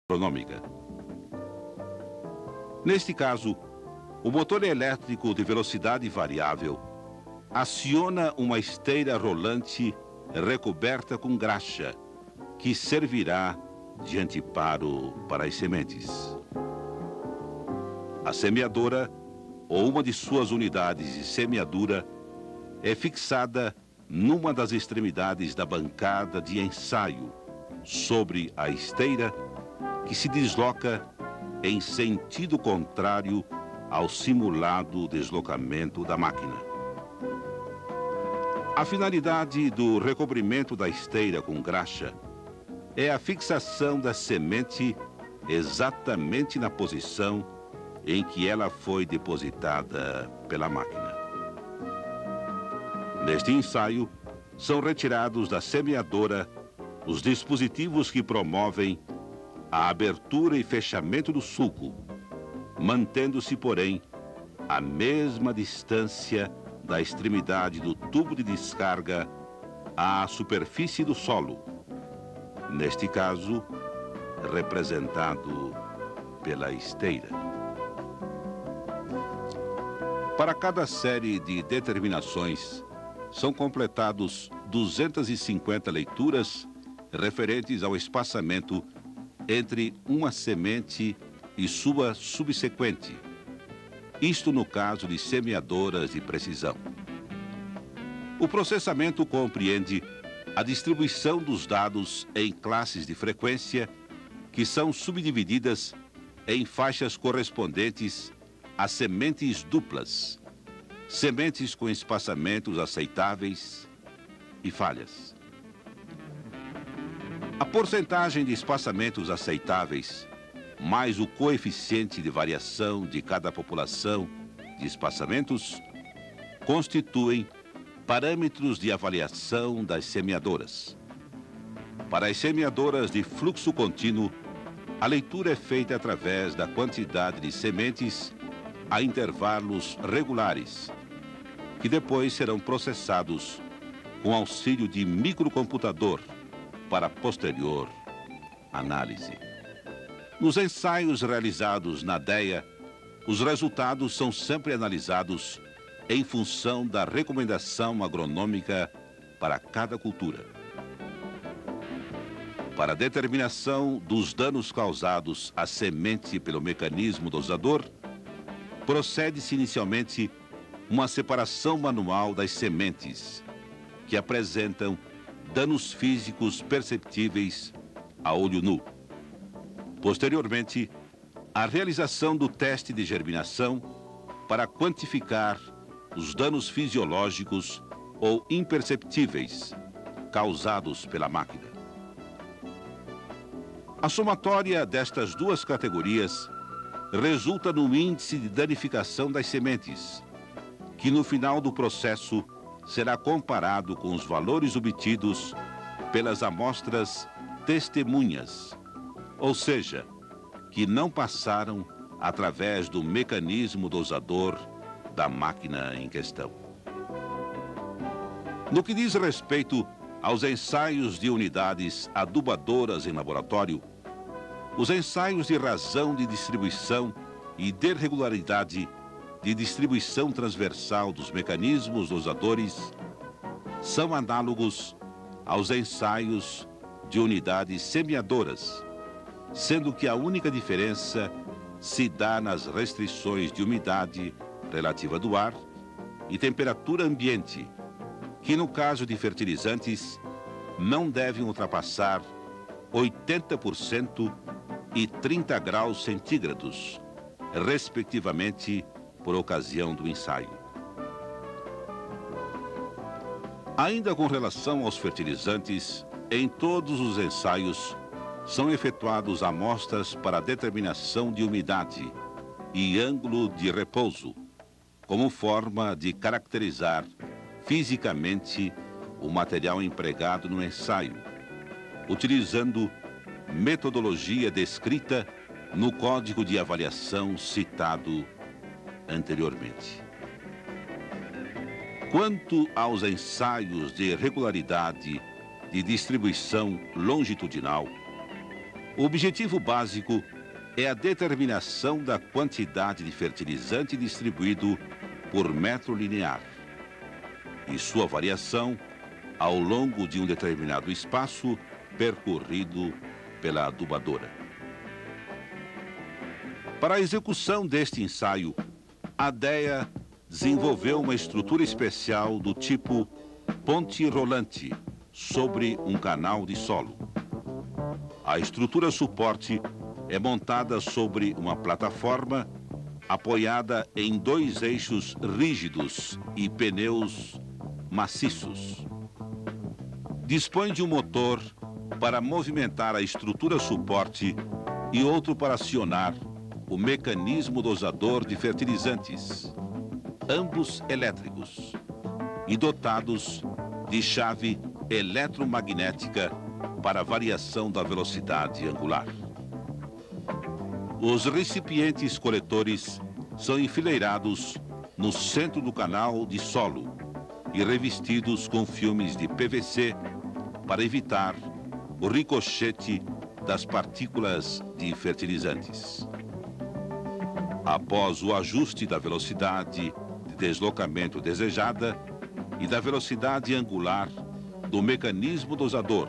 agronômica. Neste caso, o motor elétrico de velocidade variável aciona uma esteira rolante recoberta com graxa, que servirá de anteparo para as sementes. A semeadora, ou uma de suas unidades de semeadura, é fixada numa das extremidades da bancada de ensaio, sobre a esteira, que se desloca em sentido contrário ao simulado deslocamento da máquina. A finalidade do recobrimento da esteira com graxa é a fixação da semente exatamente na posição em que ela foi depositada pela máquina. Neste ensaio, são retirados da semeadora os dispositivos que promovem a abertura e fechamento do sulco, mantendo-se, porém, a mesma distância da extremidade do tubo de descarga à superfície do solo, neste caso, representado pela esteira. Para cada série de determinações, são completados 250 leituras referentes ao espaçamento entre uma semente e sua subsequente, isto no caso de semeadoras de precisão. O processamento compreende a distribuição dos dados em classes de frequência, que são subdivididas em faixas correspondentes a sementes duplas, sementes com espaçamentos aceitáveis e falhas. A porcentagem de espaçamentos aceitáveis, mais o coeficiente de variação de cada população de espaçamentos, constituem parâmetros de avaliação das semeadoras. Para as semeadoras de fluxo contínuo, a leitura é feita através da quantidade de sementes a intervalos regulares, que depois serão processados com auxílio de microcomputador para posterior análise. Nos ensaios realizados na DEA, os resultados são sempre analisados em função da recomendação agronômica para cada cultura. Para a determinação dos danos causados à semente pelo mecanismo dosador, procede-se inicialmente uma separação manual das sementes, que apresentam danos físicos perceptíveis a olho nu. Posteriormente, a realização do teste de germinação para quantificar os danos fisiológicos ou imperceptíveis causados pela máquina. A somatória destas duas categorias resulta no índice de danificação das sementes, que no final do processo será comparado com os valores obtidos pelas amostras testemunhas, ou seja, que não passaram através do mecanismo dosador da máquina em questão. No que diz respeito aos ensaios de unidades adubadoras em laboratório, os ensaios de razão de distribuição e de regularidade de distribuição transversal dos mecanismos dosadores são análogos aos ensaios de unidades semeadoras, sendo que a única diferença se dá nas restrições de umidade relativa do ar e temperatura ambiente, que no caso de fertilizantes não devem ultrapassar 80% e 30 graus centígrados, respectivamente, por ocasião do ensaio. Ainda com relação aos fertilizantes, em todos os ensaios são efetuados amostras para determinação de umidade e ângulo de repouso, como forma de caracterizar fisicamente o material empregado no ensaio, utilizando metodologia descrita no Código de Avaliação citado anteriormente. Quanto aos ensaios de regularidade de distribuição longitudinal, O objetivo básico é a determinação da quantidade de fertilizante distribuído por metro linear e sua variação ao longo de um determinado espaço percorrido pela adubadora. Para a execução deste ensaio, a DEA desenvolveu uma estrutura especial do tipo ponte rolante sobre um canal de solo. A estrutura suporte é montada sobre uma plataforma apoiada em 2 eixos rígidos e pneus maciços. Dispõe de um motor para movimentar a estrutura suporte e outro para acionar o mecanismo dosador de fertilizantes, ambos elétricos e dotados de chave eletromagnética para variação da velocidade angular. Os recipientes coletores são enfileirados no centro do canal de solo e revestidos com filmes de PVC para evitar o ricochete das partículas de fertilizantes. Após o ajuste da velocidade de deslocamento desejada e da velocidade angular do mecanismo dosador,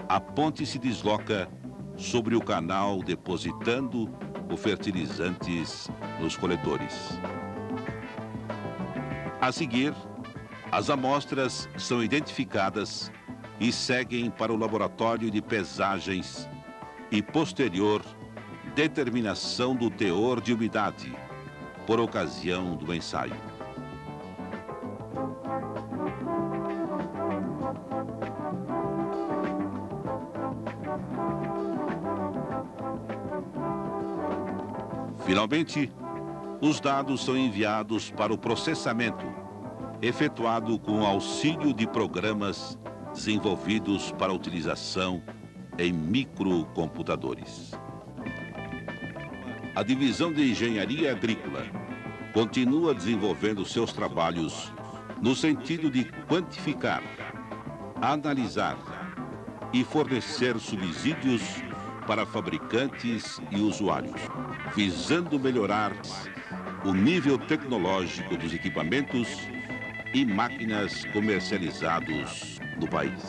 a ponte se desloca sobre o canal, depositando os fertilizantes nos coletores. A seguir, as amostras são identificadas e seguem para o laboratório de pesagens e posterior determinação do teor de umidade por ocasião do ensaio. Finalmente, os dados são enviados para o processamento, efetuado com o auxílio de programas desenvolvidos para utilização em microcomputadores. A Divisão de Engenharia Agrícola continua desenvolvendo seus trabalhos no sentido de quantificar, analisar e fornecer subsídios para fabricantes e usuários, visando melhorar o nível tecnológico dos equipamentos e máquinas comercializados no país.